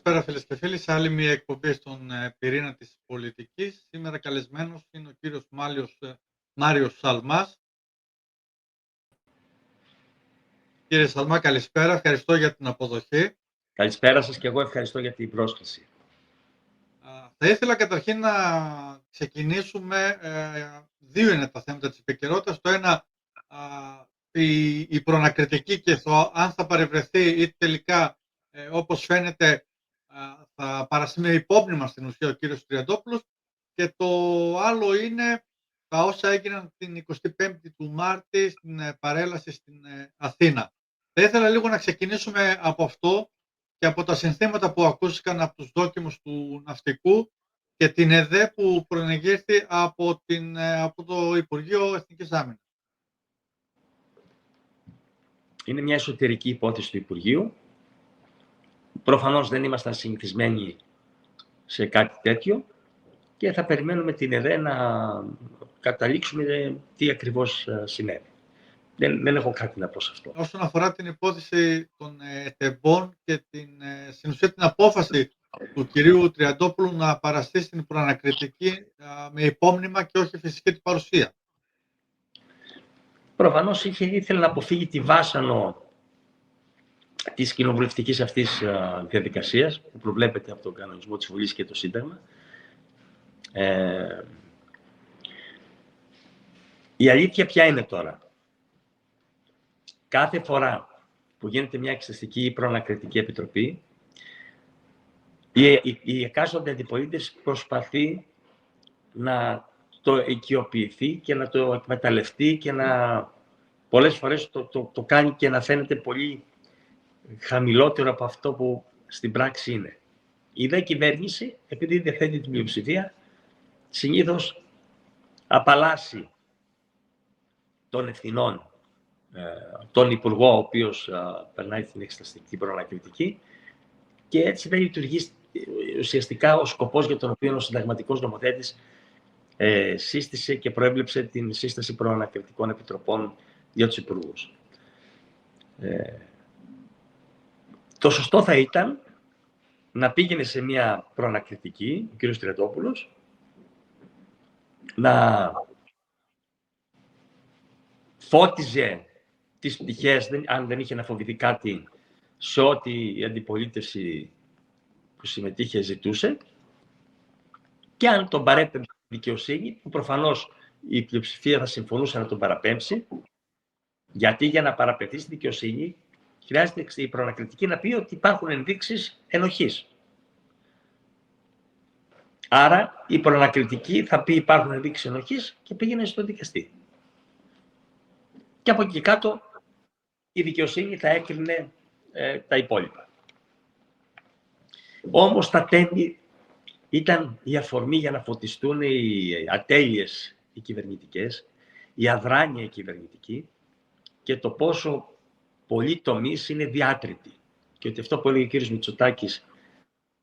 Καλησπέρα φίλες και φίλοι σε άλλη μια εκπομπή στον πυρήνα της πολιτικής. Σήμερα καλεσμένος είναι ο κύριος Μάριος Σαλμάς. Κύριε Σαλμά, καλησπέρα. Ευχαριστώ για την αποδοχή. Καλησπέρα σας και εγώ ευχαριστώ για την πρόσκληση. Θα ήθελα καταρχήν να ξεκινήσουμε, δύο είναι τα θέματα της επικαιρότητας. Το ένα, η προανακριτική και αν θα παρευρεθεί ή τελικά, όπως φαίνεται, θα παρασύρει με υπόμνημα στην ουσία ο κύριος Τριαντόπουλος, και το άλλο είναι τα όσα έγιναν την 25η του Μάρτη στην παρέλαση στην Αθήνα. Θα ήθελα λίγο να ξεκινήσουμε από αυτό και από τα συνθήματα που ακούστηκαν από τους δόκιμους του ναυτικού και την ΕΔΕ που προενεγέρθη από το Υπουργείο Εθνικής Άμυνας. Είναι μια εσωτερική υπόθεση του Υπουργείου. Προφανώς δεν ήμασταν συνηθισμένοι σε κάτι τέτοιο και θα περιμένουμε την ΕΔΕ να καταλήξουμε τι ακριβώς συνέβη. Δεν έχω κάτι να πω σε αυτό. Όσον αφορά την υπόθεση των ΕΤΕΜΠΟΝ και στην ουσία την απόφαση του κυρίου Τριαντόπουλου να παραστεί στην προανακριτική με υπόμνημα και όχι φυσική του παρουσία. Προφανώς ήθελε να αποφύγει τη βάσανο της κοινοβουλευτικής αυτής διαδικασίας που προβλέπεται από τον κανονισμό της Βουλής και το Σύνταγμα. Η αλήθεια ποια είναι τώρα? Κάθε φορά που γίνεται μια εξεταστική ή προανακριτική επιτροπή, η εκάστοτε αντιπολίτευση προσπαθεί να το οικειοποιηθεί και να το εκμεταλλευτεί και πολλές φορές το κάνει και να φαίνεται πολύ χαμηλότερο από αυτό που στην πράξη είναι. Η δε κυβέρνηση, επειδή διαθέτει την πλειοψηφία, συνήθως απαλλάσσει των ευθυνών τον Υπουργό, ο οποίος περνάει την εξεταστική προανακριτική, και έτσι δεν λειτουργεί ουσιαστικά ο σκοπός για τον οποίο ο συνταγματικός νομοθέτης σύστησε και προέβλεψε την σύσταση προανακριτικών επιτροπών για τους υπουργούς. Το σωστό θα ήταν να πήγαινε σε μια προανακριτική ο κ. Τριαντόπουλος, να φώτιζε τις πτυχές, αν δεν είχε να φοβηθεί κάτι, σε ό,τι η αντιπολίτευση που συμμετείχε ζητούσε, και αν τον παρέπεμπε στη δικαιοσύνη, που προφανώς η πλειοψηφία θα συμφωνούσε να τον παραπέμψει, γιατί για να παραπεμφθεί στη δικαιοσύνη χρειάζεται η προανακριτική να πει ότι υπάρχουν ενδείξεις ενοχής. Άρα η προανακριτική θα πει υπάρχουν ενδείξεις ενοχής και πήγαινε στο δικαστή. Και από εκεί κάτω η δικαιοσύνη θα έκρινε τα υπόλοιπα. Όμως τα τέμπη ήταν η αφορμή για να φωτιστούν οι ατέλειες οι κυβερνητικές, η αδράνεια κυβερνητική και το πόσο πολλοί τομείς είναι διάτρητοι. Και ότι αυτό που έλεγε ο κύριος Μητσοτάκης,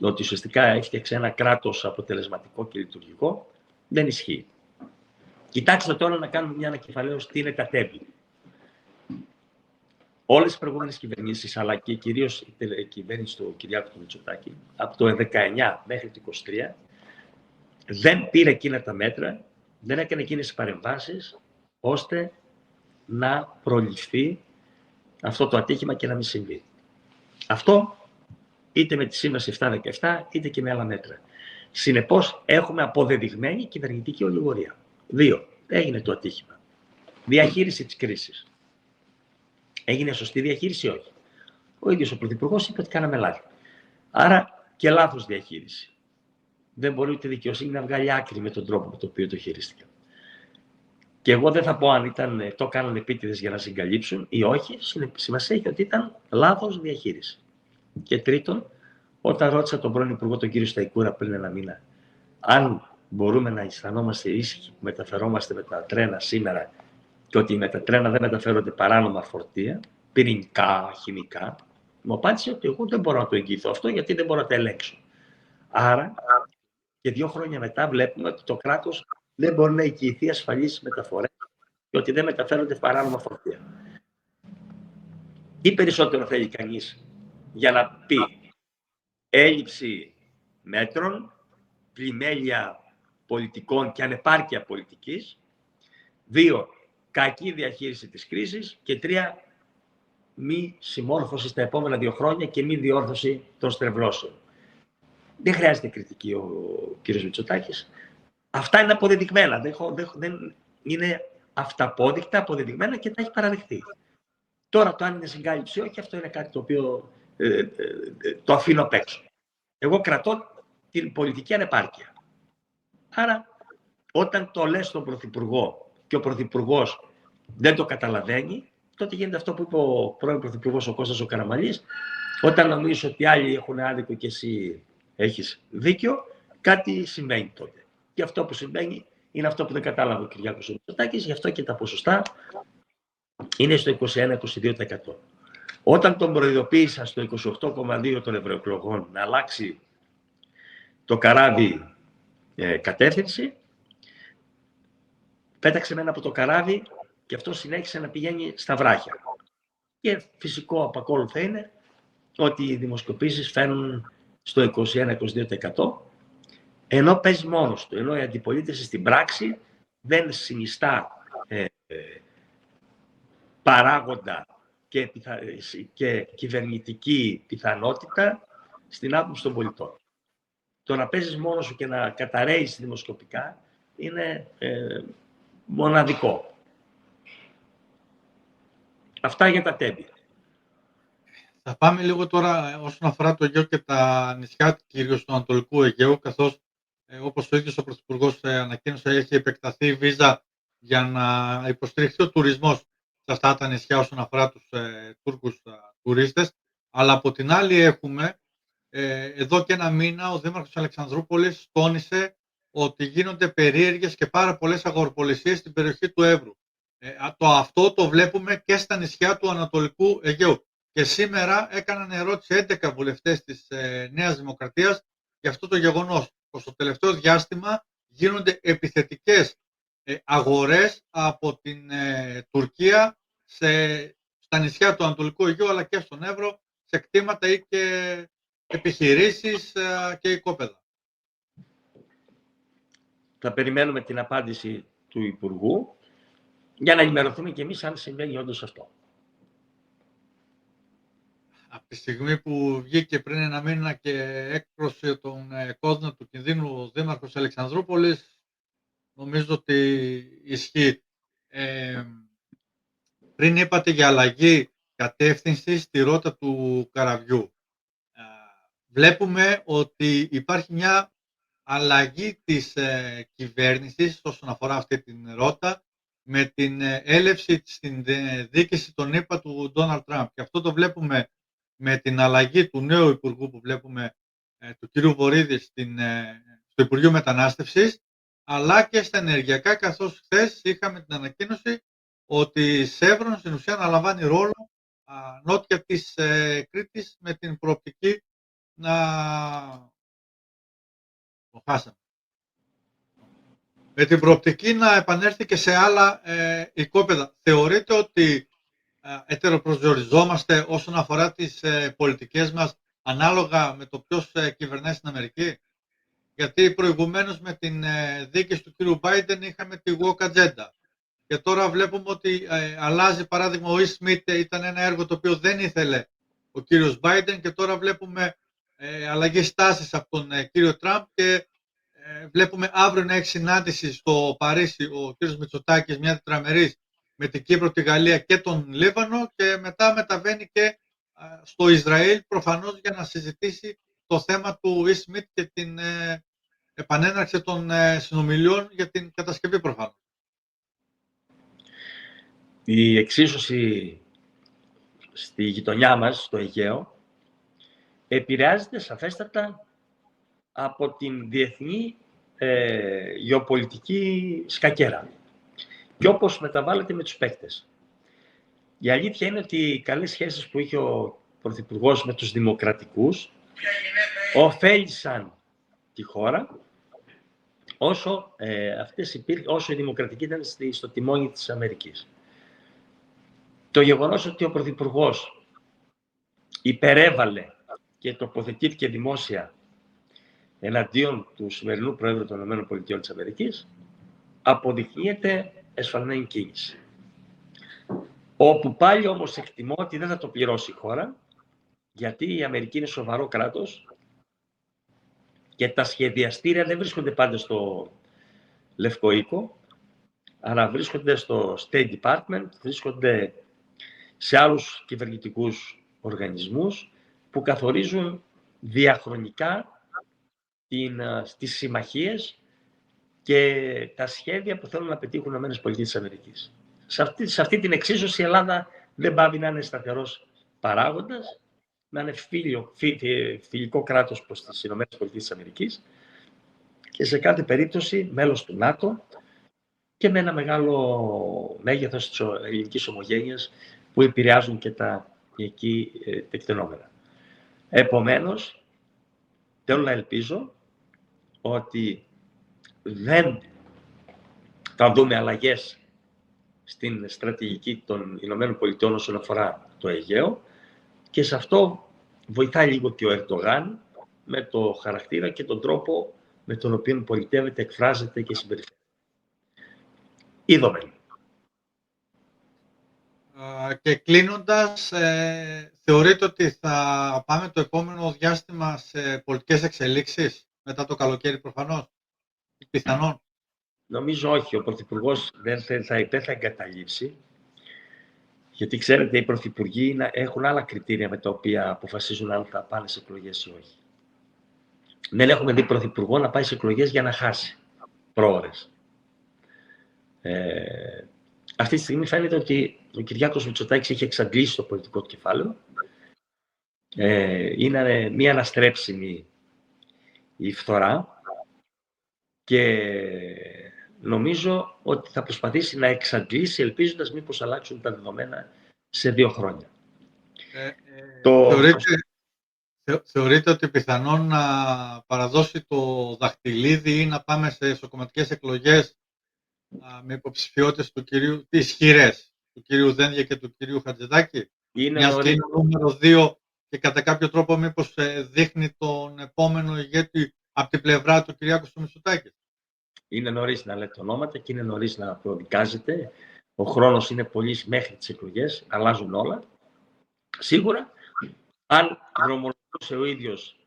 ότι ουσιαστικά έφτιαξε ένα κράτος αποτελεσματικό και λειτουργικό, δεν ισχύει. Κοιτάξτε τώρα να κάνουμε μια ανακεφαλαίωση τι είναι τα τέμπη. Όλες οι προηγούμενες κυβερνήσεις, αλλά και κυρίως η κυβέρνηση του Κυριάκου του Μητσοτάκη, από το 19 μέχρι το 23, δεν πήρε εκείνα τα μέτρα, δεν έκανε εκείνες τις παρεμβάσεις, ώστε να προληφθεί αυτό το ατύχημα και να μην συμβεί. Αυτό είτε με τη Σύμβαση 717, είτε και με άλλα μέτρα. Συνεπώς, έχουμε αποδεδειγμένη κυβερνητική ολιγορία. 2. Έγινε το ατύχημα. Διαχείριση της κρίσης. Έγινε σωστή διαχείριση ή όχι? Ο ίδιος ο Πρωθυπουργός είπε ότι κάναμε λάθη. Άρα και λάθος διαχείριση. Δεν μπορεί ούτε η δικαιοσύνη να βγάλει άκρη με τον τρόπο με τον οποίο το χειρίστηκαν. Και εγώ δεν θα πω αν το κάνανε επίτηδες για να συγκαλύψουν ή όχι. Σημασία έχει ότι ήταν λάθος διαχείριση. Και τρίτον, όταν ρώτησα τον πρώην Υπουργό, τον κύριο Σταϊκούρα, πριν ένα μήνα, αν μπορούμε να αισθανόμαστε ήσυχοι που μεταφερόμαστε με τα τρένα σήμερα και ότι με τα τρένα δεν μεταφέρονται παράνομα φορτία, πυρηνικά, χημικά, μου απάντησε ότι εγώ δεν μπορώ να το εγγυηθώ αυτό γιατί δεν μπορώ να τα ελέγξω. Άρα, και 2 χρόνια μετά βλέπουμε ότι το κράτος δεν μπορεί να εγγυηθεί ασφαλείς μεταφορές και ότι δεν μεταφέρονται παράνομα φορτία. Τι περισσότερο θέλει κανείς για να πει έλλειψη μέτρων, πλημέλεια πολιτικών και ανεπάρκεια πολιτικής. 2, κακή διαχείριση της κρίσης. Και 3, μη συμμόρφωση στα επόμενα 2 χρόνια και μη διόρθωση των στρεβλώσεων. Δεν χρειάζεται κριτική ο κ. Μητσοτάκης. Αυτά είναι αποδεδειγμένα. Δεν είναι αυταπόδεικτα, αποδεδειγμένα και τα έχει παραδεχτεί. Τώρα το αν είναι συγκάλυψη ή όχι, αυτό είναι κάτι το οποίο το αφήνω απ' έξω. Εγώ κρατώ την πολιτική ανεπάρκεια. Άρα, όταν το λες στον Πρωθυπουργό και ο Πρωθυπουργός δεν το καταλαβαίνει, τότε γίνεται αυτό που είπε ο πρώην Πρωθυπουργός ο Κώστας ο Καραμανλής, όταν νομίζεις ότι άλλοι έχουν άδικο και εσύ έχεις δίκιο, κάτι συμβαίνει τότε. Και αυτό που συμβαίνει είναι αυτό που δεν κατάλαβε ο Κυριάκος Μητσοτάκης, γι' αυτό και τα ποσοστά είναι στο 21-22%. Όταν τον προειδοποίησα στο 28,2% των ευρωεκλογών να αλλάξει το καράβι κατεύθυνση, πέταξε μένα από το καράβι και αυτό συνέχισε να πηγαίνει στα βράχια. Και φυσικό απακόλουθα είναι ότι οι δημοσκοπήσεις φαίνουν στο 21-22%, ενώ παίζει μόνος του, ενώ η αντιπολίτευση στην πράξη δεν συνιστά παράγοντα και κυβερνητική πιθανότητα στην άποψη των πολιτών. Το να παίζεις μόνος σου και να καταρρέεις δημοσκοπικά είναι μοναδικό. Αυτά για τα τέμπη. Θα πάμε λίγο τώρα όσον αφορά το Αιγαίο και τα νησιά κυρίως του Ανατολικού Αιγαίου, καθώς όπως ο ίδιος ο Πρωθυπουργός ανακοίνωσε, έχει επεκταθεί η βίζα για να υποστηριχθεί ο τουρισμός σε αυτά τα νησιά όσον αφορά τους Τούρκους τουρίστες. Αλλά από την άλλη έχουμε, εδώ και 1 μήνα, ο Δήμαρχος Αλεξανδρούπολης τόνισε ότι γίνονται περίεργες και πάρα πολλές αγοροπολισίες στην περιοχή του Εύρου. Αυτό το βλέπουμε και στα νησιά του Ανατολικού Αιγαίου. Και σήμερα έκαναν ερώτηση 11 βουλευτές της Νέας Δημοκρατίας για αυτό το γεγονός. Στο τελευταίο διάστημα γίνονται επιθετικές αγορές από την Τουρκία στα νησιά του Ανατολικού Αιγαίου αλλά και στον Εύρο, σε κτήματα ή και επιχειρήσεις και οικόπεδα. Θα περιμένουμε την απάντηση του Υπουργού για να ενημερωθούμε και εμείς αν συμβαίνει όντως αυτό. Από τη στιγμή που βγήκε πριν 1 μήνα και έκρωσε τον κόδωνα του κινδύνου ο Δήμαρχος Αλεξανδρούπολης, νομίζω ότι ισχύει. Πριν είπατε για αλλαγή κατεύθυνση στη ρότα του καραβιού. Βλέπουμε ότι υπάρχει μια αλλαγή της κυβέρνησης όσον αφορά αυτή την ρότα με την έλευση στην διοίκηση των ΗΠΑ του Ντόναλντ Τραμπ. Και αυτό το βλέπουμε με την αλλαγή του νέου υπουργού που βλέπουμε, του κ. Βορίδη, στο Υπουργείο Μετανάστευσης, αλλά και στα ενεργειακά, καθώς χθες είχαμε την ανακοίνωση ότι η Σεύρον στην ουσία αναλαμβάνει ρόλο νότια της Κρήτης με την προοπτική να... Το χάσαμε. Με την προοπτική να επανέλθει και σε άλλα οικόπεδα. Θεωρείτε ότι ετεροπροσδιοριζόμαστε όσον αφορά τις πολιτικές μας ανάλογα με το ποιος κυβερνάει στην Αμερική? Γιατί προηγουμένως με την δίκηση του κ. Biden είχαμε τη woke agenda. Και τώρα βλέπουμε ότι αλλάζει, παράδειγμα, ο Σμιτ ήταν ένα έργο το οποίο δεν ήθελε ο κύριος Biden και τώρα βλέπουμε αλλαγές τάσης από τον κύριο Τραμπ και βλέπουμε αύριο να έχει συνάντηση στο Παρίσι ο κύριος Μητσοτάκης, μια τετραμερής με την Κύπρο, τη Γαλλία και τον Λίβανο και μετά μεταβαίνει και στο Ισραήλ προφανώς για να συζητήσει το θέμα του Σμιτ και την επανέναρξη των συνομιλιών για την κατασκευή προφανώς. Η εξίσωση στη γειτονιά μας, στο Αιγαίο, επηρεάζεται σαφέστατα από την διεθνή γεωπολιτική σκακέρα και όπως μεταβάλλεται με τους παίκτες. Η αλήθεια είναι ότι οι καλές σχέσεις που είχε ο Πρωθυπουργός με τους δημοκρατικούς ωφέλησαν τη χώρα όσο, όσο η δημοκρατική ήταν στο τιμόνι της Αμερικής. Το γεγονός ότι ο Πρωθυπουργός υπερέβαλε και τοποθετήθηκε δημόσια εναντίον του σημερινού Πρόεδρου των ΗΠΑ, αποδεικνύεται εσφαλμένη κίνηση. Όπου πάλι όμως εκτιμώ ότι δεν θα το πληρώσει η χώρα, γιατί η Αμερική είναι σοβαρό κράτος και τα σχεδιαστήρια δεν βρίσκονται πάντα στο Λευκό Οίκο, αλλά βρίσκονται στο State Department, βρίσκονται σε άλλους κυβερνητικούς οργανισμούς που καθορίζουν διαχρονικά τις συμμαχίες και τα σχέδια που θέλουν να πετύχουν οι ΗΠΑ. Σε αυτή την εξίσωση η Ελλάδα δεν πάβει να είναι σταθερός παράγοντας, να είναι φιλικό κράτος προς τις ΗΠΑ και σε κάθε περίπτωση μέλος του ΝΑΤΟ και με ένα μεγάλο μέγεθος της ελληνικής ομογένειας που επηρεάζουν και τα εκεί τεκτενόμενα. Επομένως, θέλω να ελπίζω ότι δεν θα δούμε αλλαγές στην στρατηγική των ΗΠΑ όσον αφορά το Αιγαίο και σε αυτό βοηθάει λίγο και ο Ερντογάν με το χαρακτήρα και τον τρόπο με τον οποίο πολιτεύεται, εκφράζεται και συμπεριφέρεται. Είδαμε. Και κλείνοντας, θεωρείτε ότι θα πάμε το επόμενο διάστημα σε πολιτικές εξελίξεις μετά το καλοκαίρι προφανώς, πιθανόν? Νομίζω όχι. Ο Πρωθυπουργός δεν θα εγκαταλείψει, γιατί ξέρετε οι Πρωθυπουργοί έχουν άλλα κριτήρια με τα οποία αποφασίζουν αν θα πάνε σε εκλογές ή όχι. Δεν έχουμε δει Πρωθυπουργό να πάει σε εκλογές για να χάσει πρόορες. Αυτή τη στιγμή φαίνεται ότι ο Κυριάκος Μητσοτάκης έχει εξαντλήσει το πολιτικό του κεφάλαιο. Είναι μια αναστρέψιμη η φθορά και νομίζω ότι θα προσπαθήσει να εξαντλήσει, ελπίζοντας μήπως αλλάξουν τα δεδομένα σε 2 χρόνια. Θεωρείτε ότι πιθανόν να παραδώσει το δαχτυλίδι ή να πάμε σε εσωκομματικές εκλογές με υποψηφιότητες ισχυρές του κυρίου Δένδια και του κυρίου Χατζηδάκη? Μιας και είναι νούμερο 2 και κατά κάποιο τρόπο μήπως δείχνει τον επόμενο ηγέτη από την πλευρά του Κυριάκου Μητσοτάκη? Είναι νωρίς να λέτε ονόματα και είναι νωρίς να προδικάζετε. Ο χρόνος είναι πολύ μέχρι τις εκλογές, αλλάζουν όλα. Σίγουρα, αν δρομολογούσε ο ίδιος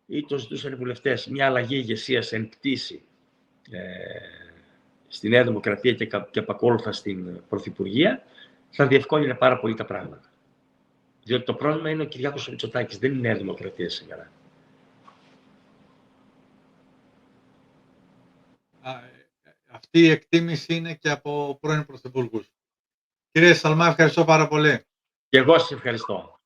ή το ζητούσαν οι βουλευτές μια αλλαγή ηγεσίας εν πτήση στη Νέα Δημοκρατία και επακόλουθα στην Πρωθυπουργία, θα διευκόλυνε πάρα πολύ τα πράγματα. Διότι το πρόβλημα είναι ο Κυριάκος Μητσοτάκης, δεν είναι η Νέα Δημοκρατία σήμερα. Αυτή η εκτίμηση είναι και από πρώην Πρωθυπουργούς. Κύριε Σαλμά, ευχαριστώ πάρα πολύ. Και εγώ σας ευχαριστώ.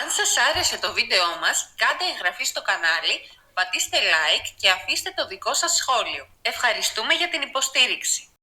Αν σας άρεσε το βίντεό μας, κάντε εγγραφή στο κανάλι, πατήστε like και αφήστε το δικό σας σχόλιο. Ευχαριστούμε για την υποστήριξη.